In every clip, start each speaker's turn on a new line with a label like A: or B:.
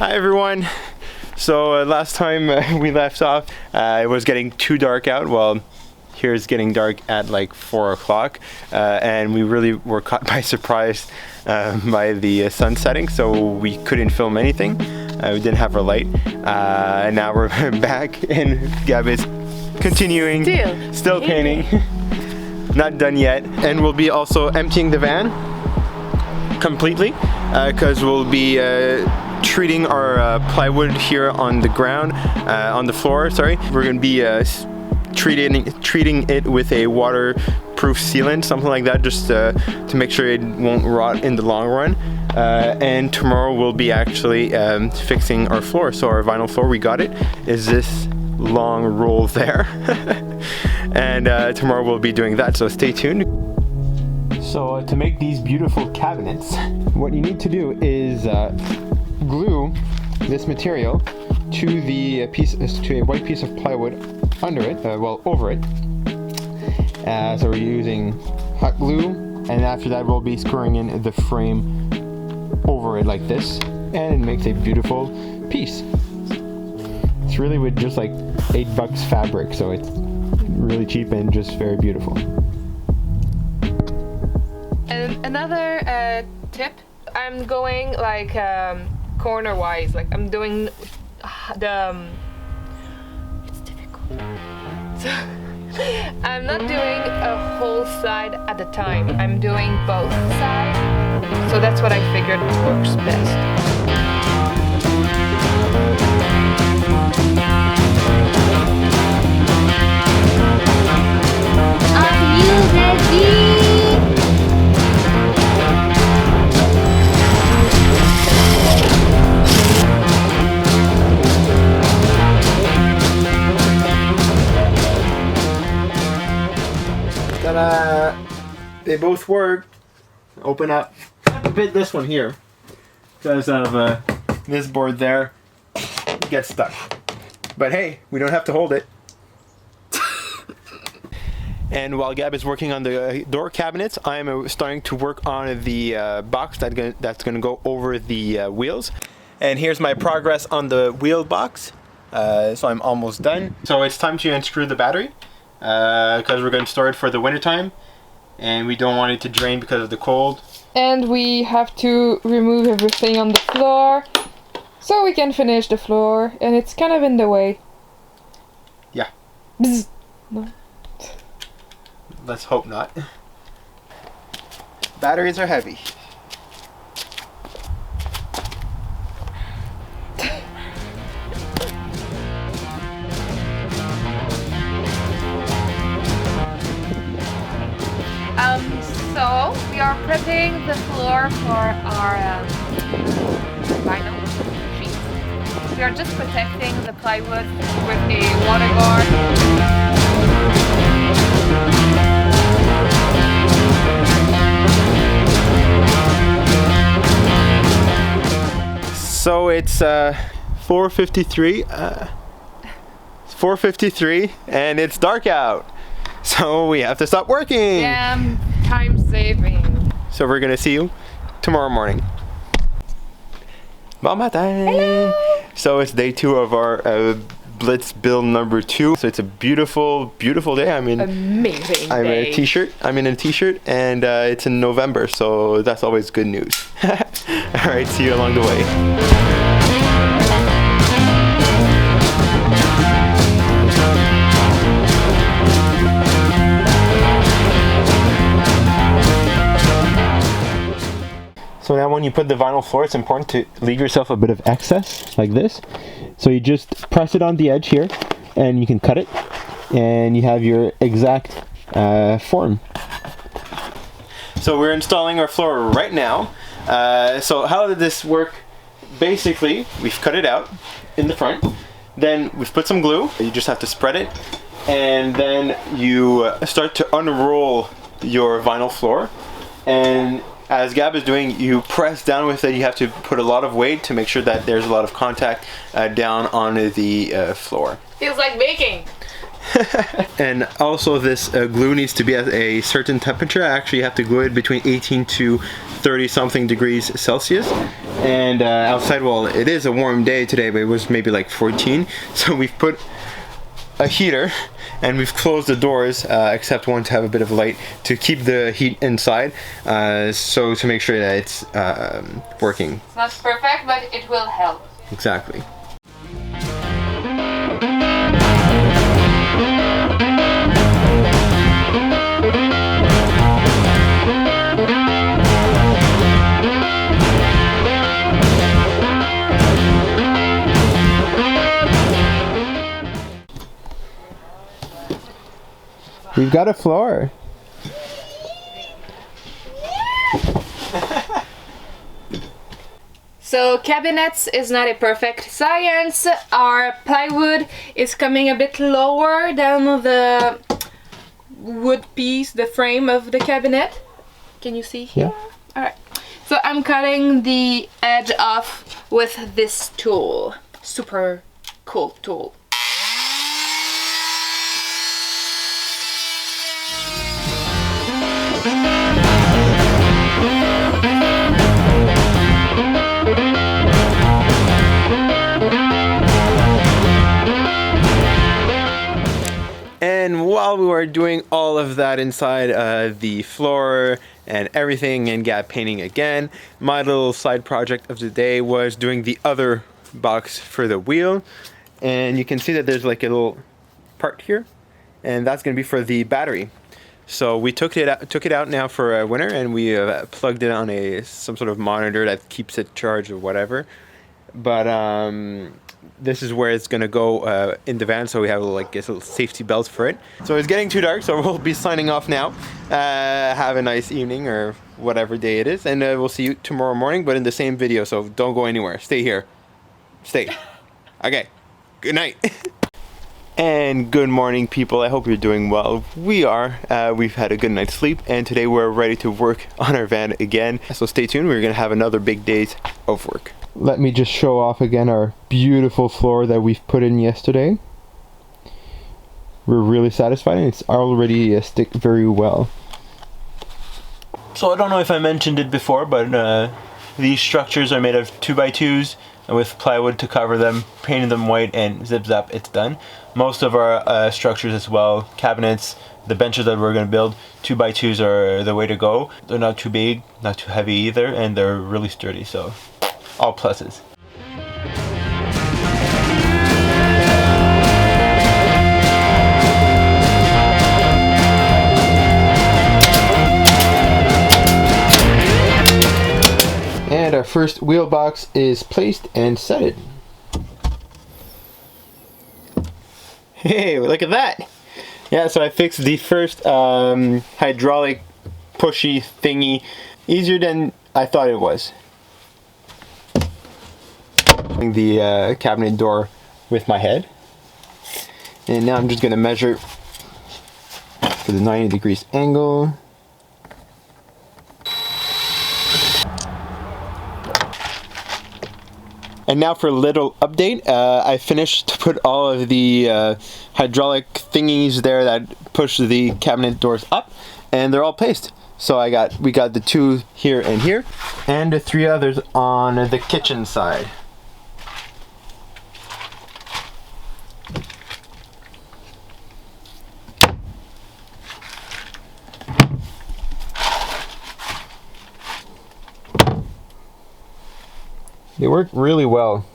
A: Hi everyone. So last time we left off, it was getting too dark out. Well, here it's getting dark at like 4 o'clock, and we really were caught by surprise by the sun setting, so we couldn't film anything. We didn't have our light. Now we're back, and Gab is continuing, still painting. Not done yet, and we'll be also emptying the van completely because we'll be treating our plywood here on the ground, on the floor. Sorry, we're gonna be treating it with a waterproof sealant, something like that, just to make sure it won't rot in the long run. And tomorrow we'll be actually fixing our floor. So our vinyl floor, we got it, is this long roll there. And tomorrow we'll be doing that, so stay tuned. So to make these beautiful cabinets, what you need to do is glue this material to the to a white piece of plywood under it, well, over it. So we're using hot glue, and after that we'll be screwing in the frame over it like this, and it makes a beautiful piece. It's really with just like $8 fabric, so it's really cheap and just very beautiful.
B: And another tip, I'm going like corner wise, like I'm doing the it's difficult. So I'm not doing a whole side at a time, I'm doing both sides, so that's what I figured works best.
C: Are you ready?
A: Ta-da! They both work. Open up. I have to bit this one here because of this board there gets stuck. But hey, we don't have to hold it. And while Gab is working on the door cabinets, I am starting to work on the box that's going to go over the wheels. And here's my progress on the wheel box. So I'm almost done. So it's time to unscrew the battery because we're going to store it for the winter time, and we don't want it to drain because of the cold.
B: And we have to remove everything on the floor so we can finish the floor, and it's kind of in the way.
A: Yeah.
B: Bzz. No.
A: Let's hope not. Batteries are heavy.
B: So we are prepping the floor for our vinyl sheet. We are just protecting the plywood with a water guard.
A: So it's 4:53. It's 4:53, and it's dark out. So we have to stop working.
B: Yeah, time saving.
A: So we're gonna see you tomorrow morning. Bon matin.
B: Hello.
A: So it's day 2 of our blitz build number 2. So it's a beautiful, beautiful day.
B: Amazing
A: I'm
B: day.
A: in a t-shirt. I'm in a t-shirt, and it's in November, so that's always good news. All right, see you along the way. So now when you put the vinyl floor, it's important to leave yourself a bit of excess, like this. So you just press it on the edge here, and you can cut it, and you have your exact form. So we're installing our floor right now. So how did this work? Basically, we've cut it out in the front, then we've put some glue. You just have to spread it, and then you start to unroll your vinyl floor, and as Gab is doing, you press down with it. You have to put a lot of weight to make sure that there's a lot of contact down on the floor.
B: Feels like baking.
A: And also this glue needs to be at a certain temperature. Actually, you have to glue it between 18 to 30 something degrees Celsius. And outside, well, it is a warm day today, but it was maybe like 14. So we've put a heater and we've closed the doors except one to have a bit of light to keep the heat inside, so to make sure that it's working.
B: It's not perfect, but it will help.
A: Exactly. We've got a floor.
B: So cabinets is not a perfect science. Our plywood is coming a bit lower than the wood piece, the frame of the cabinet. Can you see here?
A: Yeah.
B: Alright. So I'm cutting the edge off with this tool. Super cool tool.
A: And while we were doing all of that inside the floor and everything and Gab painting again, my little side project of the day was doing the other box for the wheel. And you can see that there's like a little part here, and that's going to be for the battery. So we took it out now for winter, and we plugged it on some sort of monitor that keeps it charged or whatever. But this is where it's gonna go in the van, so we have like a little safety belt for it. So it's getting too dark, so we'll be signing off now. Have a nice evening or whatever day it is, and we'll see you tomorrow morning, but in the same video. So don't go anywhere. Stay here. Stay. Okay. Good night. And good morning, people. I hope you're doing well. We are. We've had a good night's sleep, and today we're ready to work on our van again. So stay tuned. We're gonna have another big day of work. Let me just show off again our beautiful floor that we've put in yesterday. We're really satisfied, and it's already stick very well.
D: So I don't know if I mentioned it before, but these structures are made of 2x2s with plywood to cover them, painted them white, and zip zap, it's done. Most of our structures as well, cabinets, the benches that we're going to build, 2x2s are the way to go. They're not too big, not too heavy either, and they're really sturdy, so all pluses.
A: And our first wheel box is placed and setted. Hey, look at that! Yeah, so I fixed the first hydraulic pushy thingy. Easier than I thought it was. The cabinet door with my head. And now I'm just going to measure for the 90 degrees angle. And now for a little update, I finished to put all of the hydraulic thingies there that push the cabinet doors up, and they're all placed. So we got the 2 here and here, and the 3 others on the kitchen side. They work really well.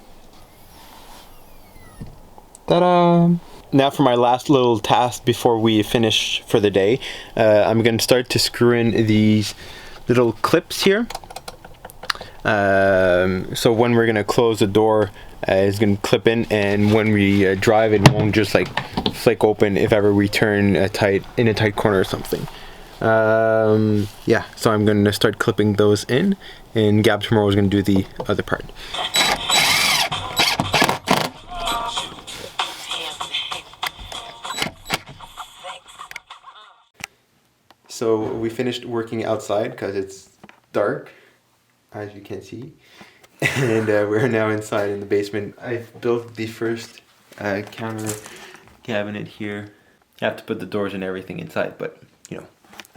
A: Ta-da! Now for my last little task before we finish for the day. I'm going to start to screw in these little clips here. So when we're going to close the door, it's going to clip in, and when we drive, it won't just like flick open if ever we turn in a tight corner or something. Yeah, so I'm going to start clipping those in, and Gab tomorrow is going to do the other part. So we finished working outside because it's dark, as you can see, and we're now inside in the basement. I've built the first counter cabinet here. You have to put the doors and everything inside, but you know,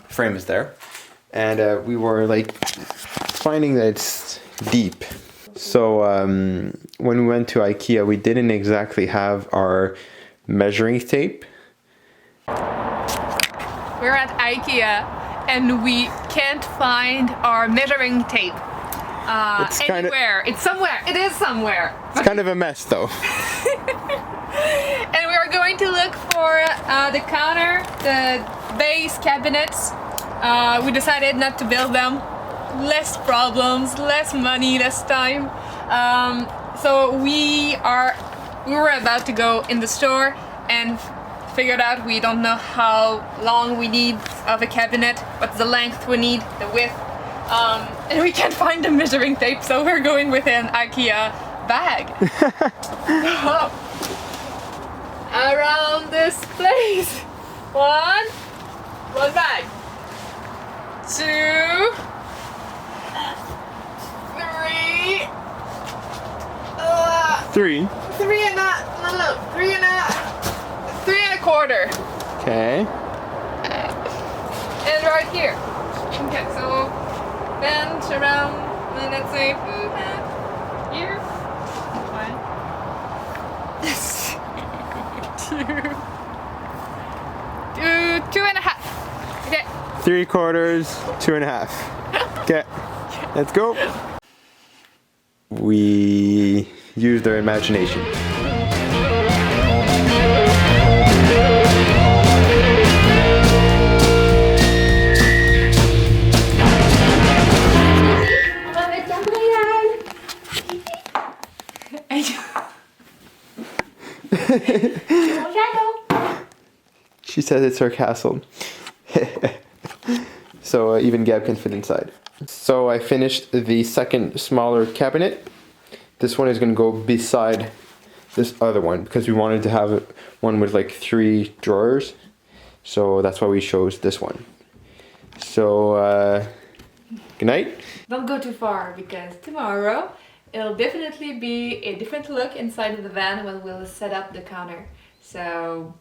A: frame is there. And we were like finding that it's deep. So when we went to Ikea, we didn't exactly have our measuring tape.
B: We're at Ikea and we can't find our measuring tape anywhere. It's somewhere. It is somewhere.
A: It's kind of a mess though.
B: And we are going to look for the counter, the base cabinets. We decided not to build them. Less problems, less money, less time. So we were about to go in the store and figured out we don't know how long we need of a cabinet, what's the length we need, the width, and we can't find the measuring tape, so we're going with an IKEA bag. Around this place. One bag. 2, 3,
A: Three.
B: 3 and a quarter.
A: Okay.
B: And right here. Okay, so bench around, let's say, here. 1, 2, 2.5. Okay.
A: 3/4, 2.5. Okay. Let's go. We used our imagination. She says it's her castle. So even Gab can fit inside. So I finished the second smaller cabinet. This one is going to go beside this other one because we wanted to have one with like 3 drawers. So that's why we chose this one. So good night.
B: Don't go too far because tomorrow it'll definitely be a different look inside of the van when we'll set up the counter. So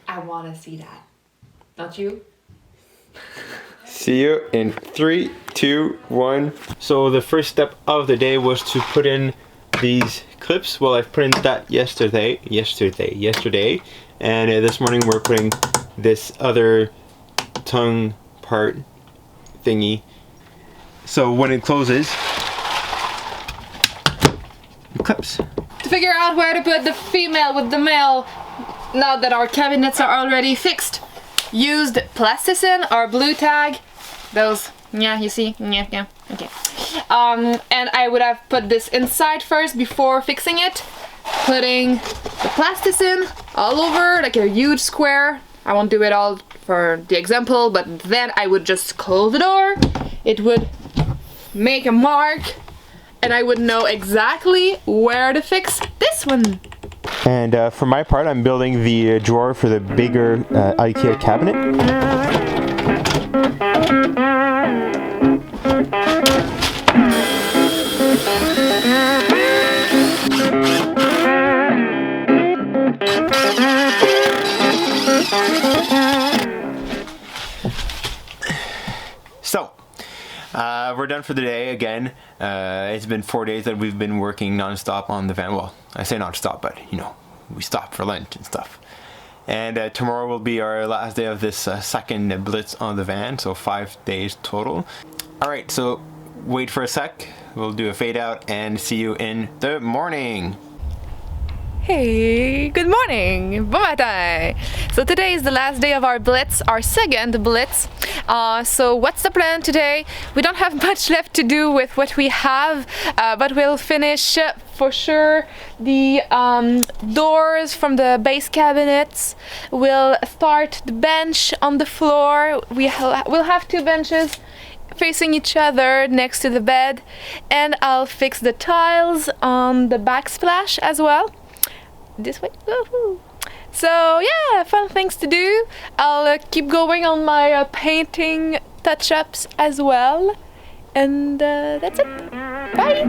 B: I want to see that. Don't you?
A: See you in 3, 2, 1. So the first step of the day was to put in these clips. Well, I've put in that yesterday, and this morning we're putting this other tongue part thingy. So when it closes, it clips.
B: To figure out where to put the female with the male, now that our cabinets are already fixed, used plasticine or blue tag. Those, yeah, you see, yeah, okay. And I would have put this inside first before fixing it, putting the plasticine all over like a huge square. I won't do it all for the example, but then I would just close the door. It would make a mark, and I would know exactly where to fix this one.
A: And for my part, I'm building the drawer for the bigger IKEA cabinet. So, we're done for the day again. It's been 4 days that we've been working non-stop on the van. Well, I say non-stop, but you know, we stop for lunch and stuff. And tomorrow will be our last day of this second blitz on the van, so 5 days total. Alright, so wait for a sec. We'll do a fade out and see you in the morning.
B: Hey, good morning, bon matin. So today is the last day of our blitz, our second blitz. So what's the plan today? We don't have much left to do with what we have, but we'll finish for sure the doors from the base cabinets. We'll start the bench on the floor. We'll have 2 benches facing each other next to the bed, and I'll fix the tiles on the backsplash as well. This way. Woo-hoo. So yeah, fun things to do. I'll keep going on my painting touch-ups as well, and that's it. Bye.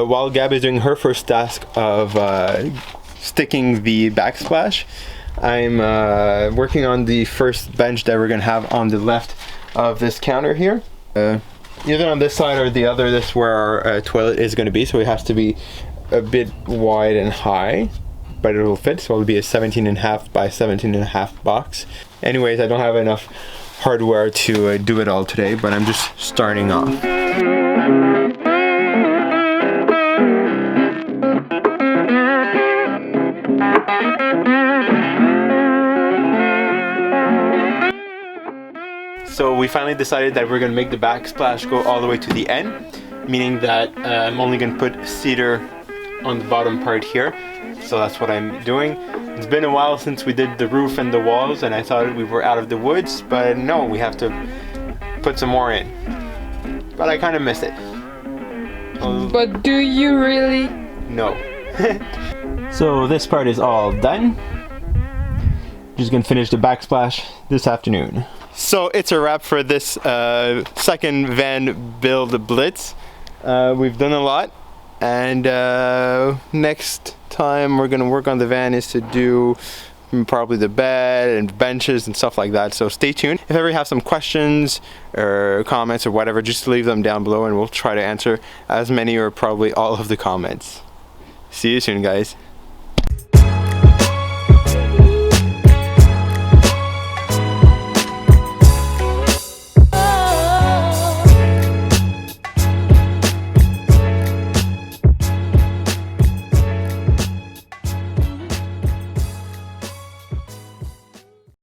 A: while Gab is doing her first task of sticking the backsplash, I'm working on the first bench that we're gonna have on the left of this counter here. Either on this side or the other, this is where our toilet is gonna be, so it has to be a bit wide and high, but it will fit, so it'll be a 17.5 by 17.5 box. Anyways, I don't have enough hardware to do it all today, but I'm just starting off. So we finally decided that we're gonna make the backsplash go all the way to the end, meaning that I'm only gonna put cedar on the bottom part here. So that's what I'm doing. It's been a while since we did the roof and the walls, and I thought we were out of the woods, but no, we have to put some more in. But I kind of miss it.
B: But do you really?
A: No.
D: So this part is all done. Just gonna finish the backsplash this afternoon.
A: So it's a wrap for this second van build blitz. We've done a lot, and next time we're gonna work on the van is to do probably the bed and benches and stuff like that. So stay tuned. If ever you have some questions or comments or whatever, just leave them down below and we'll try to answer as many or probably all of the comments. See you soon, guys.